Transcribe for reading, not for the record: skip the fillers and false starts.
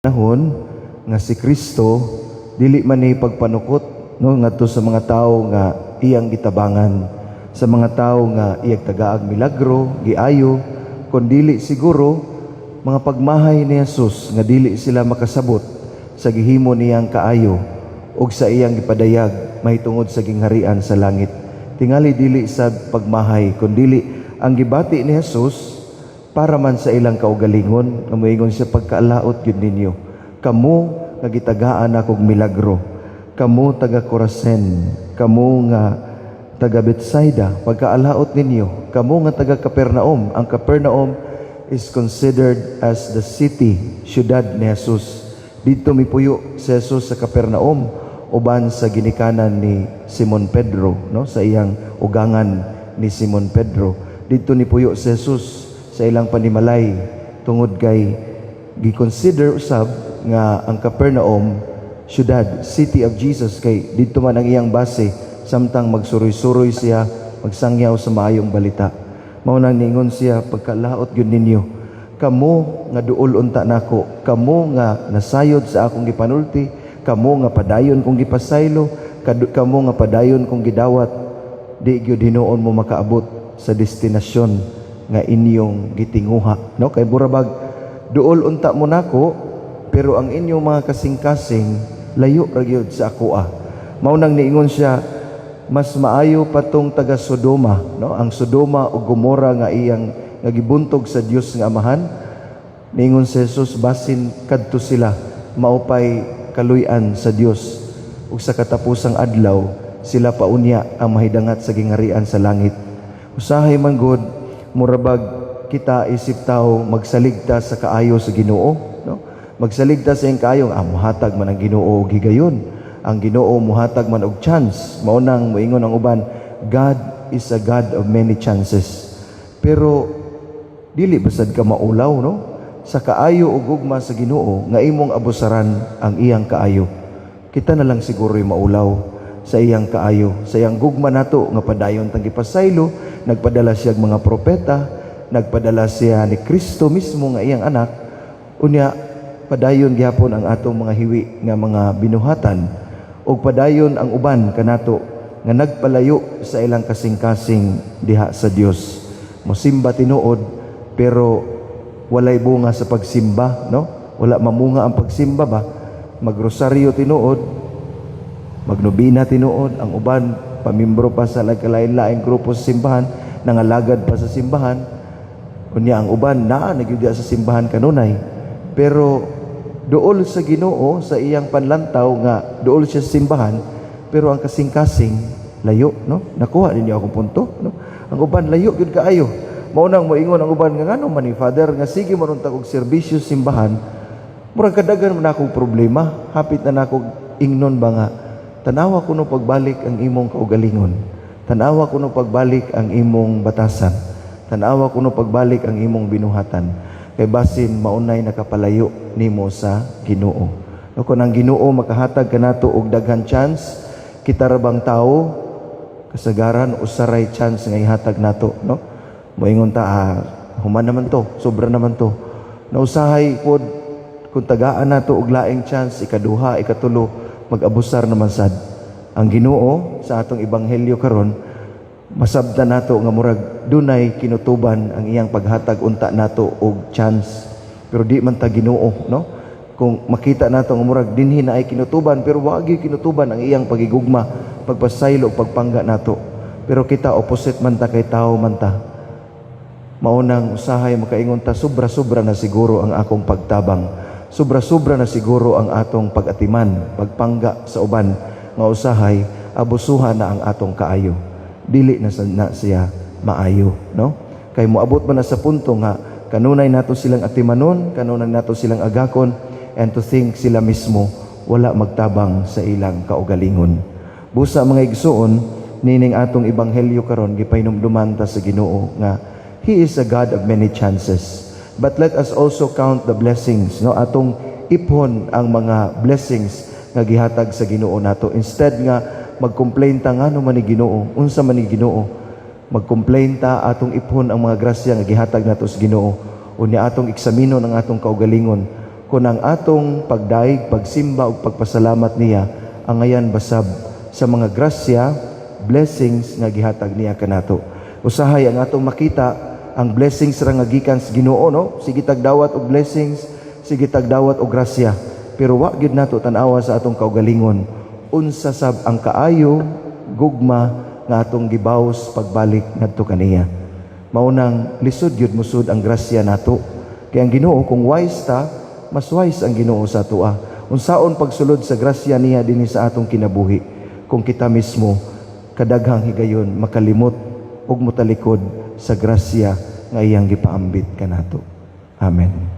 Nahon nga si Kristo dili man ni pagpanukot no ngadto sa mga tawo nga iyang gitabangan, sa mga tawo nga iyang tagaag milagro giayo, kun dili siguro mga pagmahay ni Jesus nga dili sila makasabot sa gihimo niyang kaayo ug sa iyang gipadayag mahitungod sa gingharian sa langit. Tingali dili sa pagmahay kundi ang gibati ni Jesus para man sa ilang kaugalingon, nga moingon siya pagkaalaot gyud ninyo. Kamo nga gitagaan akog milagro, kamo taga Corazon, kamo nga taga Bethsaida, pagkaalaot ninyo. Kamo nga taga Capernaum, ang Capernaum is considered as the city, syudad ni Jesus. Dito mipuyo si Jesus sa Capernaum uban sa ginikanan ni Simon Pedro, no, sa iyang ugangan ni Simon Pedro. Dito ni puyo si Jesus sa ilang panimalay tungod kay gi-consider usab nga ang Capernaum syudad, city of Jesus, kay dito man ang iyang base samtang magsuroy-suroy siya, magsangyaw sa maayong balita. Mao nang ningon siya pagkalaot gyud ninyo, kamo nga duol unta nako, kamo nga nasayod sa akong gipanulti, kamo nga padayon kong gipasaylo, kamo nga padayon kong gidawat, di gyud hinuon mo makaabot sa destinasyon nga inyong gitinguha, no? Kay burabag duol unta mo nako, pero ang inyong mga kasing-kasing layo ra gyud sa akoa. Mao nang niingon siya, mas maayo patong taga Sodoma, no? Ang Sodoma ug Gomora nga iyang nga gibuntog sa Dios nga Amahan. Niingon si Jesus, basin kadto sila maupay kaluy-an sa Dios, ug sa katapusang adlaw sila paunya ang mahidangat sa gingharian sa langit. Usahay man gud murabag kita isip tao magsaligta sa kaayo sa Ginoo, no? Magsaligta sa iyang kaayo, muhatag man ang Ginoo og higayon, ang Ginoo muhatag man og chance. Mao nang moingon ang uban, God is a God of many chances. Pero dili basad ka maulaw, no, sa kaayo ug ugma sa Ginoo nga imong abusaran ang iyang kaayo. Kita na lang siguro maulaw sa iyang kaayo, sa iyang gugma nato nga padayon tang gipasaylo. Nagpadala siya mga propeta, nagpadala siya ni Kristo mismo nga iyang anak, unya padayon gyapon ang atong mga hiwi nga mga binuhatan, ug padayon ang uban kanato nga nagpalayo sa ilang kasing-kasing diha sa Dios. Mosimba tinuod pero walay bunga sa pagsimba, no? Wala mamunga ang pagsimba ba? Magrosaryo tinuod, magnobina tinuod, ang uban pamimbro pa sa kalain-laing grupo sa simbahan, nangalagad pa sa simbahan, kunya ang uban nagyudya sa simbahan kanunay, pero duol sa Ginoo sa iyang panlantaw nga duol siya sa simbahan, pero ang kasing-kasing layo, no? Nakuha ninyo akong punto, no? Ang uban layo gyud kaayo. Mao nang moingon ang uban nga ngano man ni Father nga sige maruntag og serbisyo simbahan, murag kadagan man akong problema, hapit na nako ingnon ba nga tanawa kuno pagbalik ang imong kaugalingon, tanawa kuno pagbalik ang imong batasan, tanawa kuno pagbalik ang imong binuhatan, kay basin maunay nakapalayo nimo sa Ginoo. No, kung ang Ginoo makahatag kanato og daghan chance, kita ra bang tao kasagaran usaray chance nga ihatag nato, no? Moingon ta, human naman to, sobra naman to. Nausahay pod kung tagaan nato og laing chance, ikaduha, ikatulo, mag-abusar naman sad. Ang Ginoo sa atong ebanghelyo karon, masabtan nato nga murag dunay kinutuban ang iyang paghatag unta nato og chance, pero di man ta Ginoo, no? Kung makita nato nga murag dinhi na ay kinutuban, pero wagi kinutuban ang iyang pagigugma, pagpasaylo ug pagpangga nato. Pero kita opposite man ta kay tao man ta. Maunang usahay makaingon ta, sobra-sobra na siguro ang akong pagtabang, sobra-sobra na siguro ang atong pag-atiman, pagpangga sa uban, nga usahay abusuhan na ang atong kaayo, dili na siya maayo, no? Kay moabot man na sa punto nga kanunay nato silang atimanon, kanunay nato silang agakon, and to think sila mismo wala magtabang sa ilang kaugalingon. Busa mga igsuon, nining atong ebanghelyo karon gipainomduman ta sa Ginoo nga He is a God of many chances. But let us also count the blessings, no? Atong ipon ang mga blessings nga gihatag sa Ginoo nato. Instead nga mag-complain ta ngano man ni Ginoo, unsa man ni Ginoo, mag-complain ta atong ipon ang mga grasya nga gihatag nato sa Ginoo. Unya atong eksaminon ang atong kaugalingon kun ang atong pagdaig, pagsimba ug pagpasalamat niya ang ayan basab sa mga grasya, blessings nga gihatag niya kanato. Usahay ang atong makita ang blessings ra nga gikan sa Ginoo, no? Sige tagdawat og blessings, sige tagdawat og grasya. Pero wa gyud nato tan-awa sa atong kaugalingon unsa sab ang kaayo gugma nga atong gibaws pagbalik ngadto kaniya. Maunang lisod gyud musud ang grasya nato. Kay ang Ginoo kung wise ta, mas wise ang Ginoo sa atoa. Unsaon pagsulod sa grasya niya dinhi sa atong kinabuhi kung kita mismo kadaghang higayon makalimot ug motalikod sa grasya nga iyang gipaambit kanato. Amen.